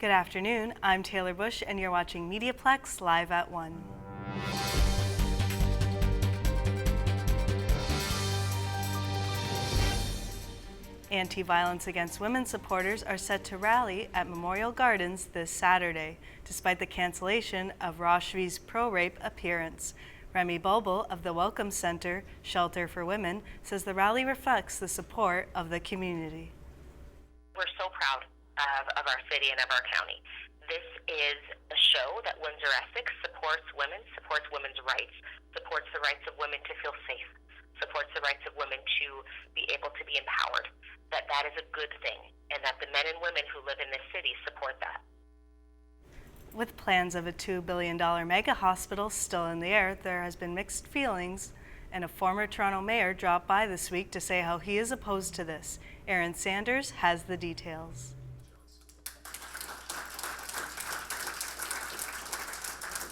Good afternoon, I'm Taylor Bush and you're watching MediaPlex Live at 1. Anti-violence against women supporters are set to rally at Memorial Gardens this Saturday, despite the cancellation of Roshvi's pro-rape appearance. Remy Bulbul of the Welcome Center Shelter for Women says the rally reflects the support of the community. We're so proud of our city and of our county. This is a show that Windsor Essex supports women's rights, supports the rights of women to feel safe, supports the rights of women to be able to be empowered, that is a good thing, and that the men and women who live in this city support that. With plans of a $2 billion mega hospital still in the air, there has been mixed feelings, and a former Toronto mayor dropped by this week to say how he is opposed to this. Aaron Sanders has the details.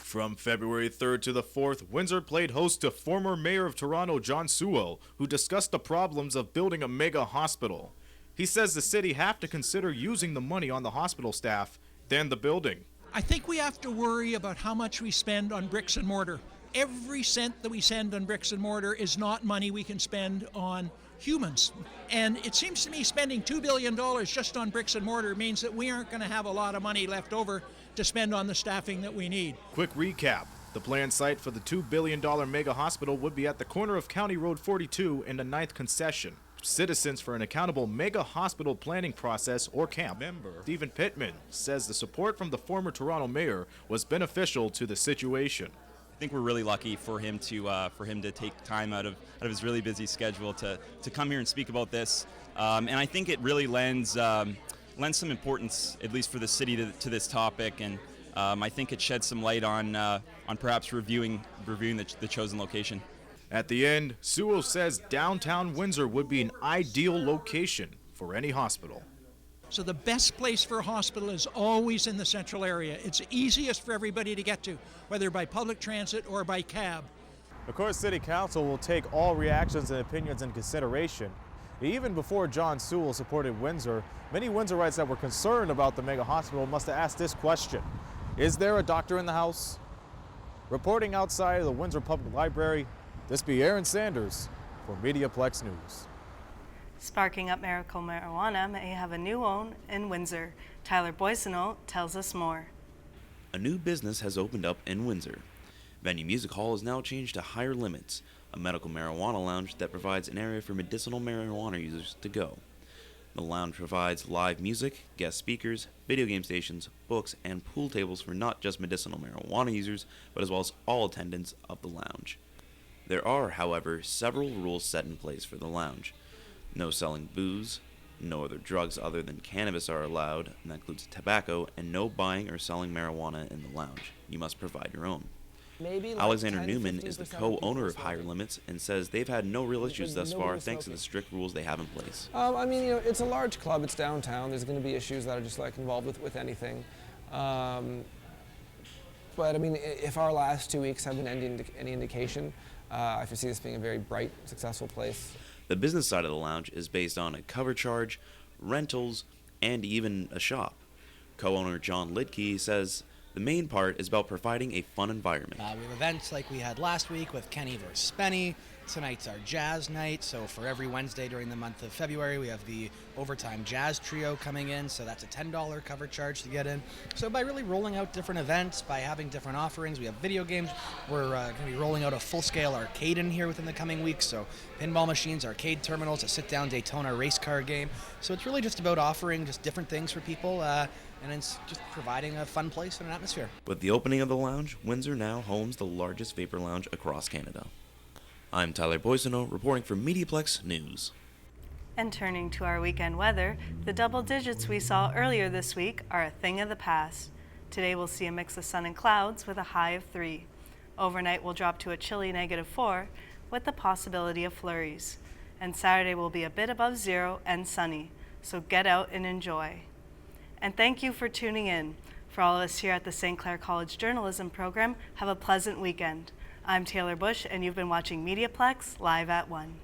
From February 3rd to the 4th, Windsor played host to former Mayor of Toronto John Sewell, who discussed the problems of building a mega hospital. He says the city have to consider using the money on the hospital staff than the building. I think we have to worry about how much we spend on bricks and mortar. Every cent that we spend on bricks and mortar is not money we can spend on humans. And it seems to me spending $2 billion just on bricks and mortar means that we aren't going to have a lot of money left over to spend on the staffing that we need. Quick recap. The planned site for the $2 billion mega hospital would be at the corner of County Road 42 and the 9th concession. Citizens for an Accountable Mega Hospital Planning Process, or CAMP member Stephen Pittman says the support from the former Toronto mayor was beneficial to the situation. I think we're really lucky for him to take time out of his really busy schedule to come here and speak about this, and I think it really lends some importance, at least for the city, to this topic, and I think it sheds some light on perhaps reviewing the chosen location. At the end, Sewell says downtown Windsor would be an ideal location for any hospital. So the best place for a hospital is always in the central area. It's easiest for everybody to get to, whether by public transit or by cab. Of course, City Council will take all reactions and opinions into consideration. Even before John Sewell supported Windsor, many Windsorites that were concerned about the mega hospital must have asked this question: is there a doctor in the house? Reporting outside of the Windsor Public Library, this be Aaron Sanders for MediaPlex News. Sparking up medical marijuana may have a new home in Windsor. Tyler Boissonneau tells us more. A new business has opened up in Windsor. Venue Music Hall is now changed to Higher Limits, a medical marijuana lounge that provides an area for medicinal marijuana users to go. The lounge provides live music, guest speakers, video game stations, books, and pool tables for not just medicinal marijuana users, but as well as all attendants of the lounge. There are, however, several rules set in place for the lounge. No selling booze, no other drugs other than cannabis are allowed, and that includes tobacco, and no buying or selling marijuana in the lounge. You must provide your own. Alexander Newman is the co-owner of Higher Limits and says they've had no real issues thus far thanks to the strict rules they have in place. I mean, it's a large club, it's downtown, there's going to be issues that are just like involved with anything. But I mean, if our last 2 weeks have been any indication, I foresee this being a very bright, successful place. The business side of the lounge is based on a cover charge, rentals, and even a shop. Co-owner John Lidke says the main part is about providing a fun environment. We have events like we had last week with Kenny vs. Spenny. Tonight's our jazz night, so for every Wednesday during the month of February, we have the Overtime Jazz Trio coming in, so that's a $10 cover charge to get in. So by really rolling out different events, by having different offerings, we have video games. We're going to be rolling out a full-scale arcade in here within the coming weeks, so pinball machines, arcade terminals, a sit-down Daytona race car game. So it's really just about offering just different things for people, and it's just providing a fun place and an atmosphere. With the opening of the lounge, Windsor now homes the largest vapor lounge across Canada. I'm Tyler Boissonneau reporting for MediaPlex News. And turning to our weekend weather, the double digits we saw earlier this week are a thing of the past. Today we'll see a mix of sun and clouds with a high of 3. Overnight we'll drop to a chilly -4 with the possibility of flurries. And Saturday will be a bit above 0 and sunny, so get out and enjoy. And thank you for tuning in. For all of us here at the St. Clair College Journalism Program, have a pleasant weekend. I'm Taylor Bush, and you've been watching MediaPlex Live at 1.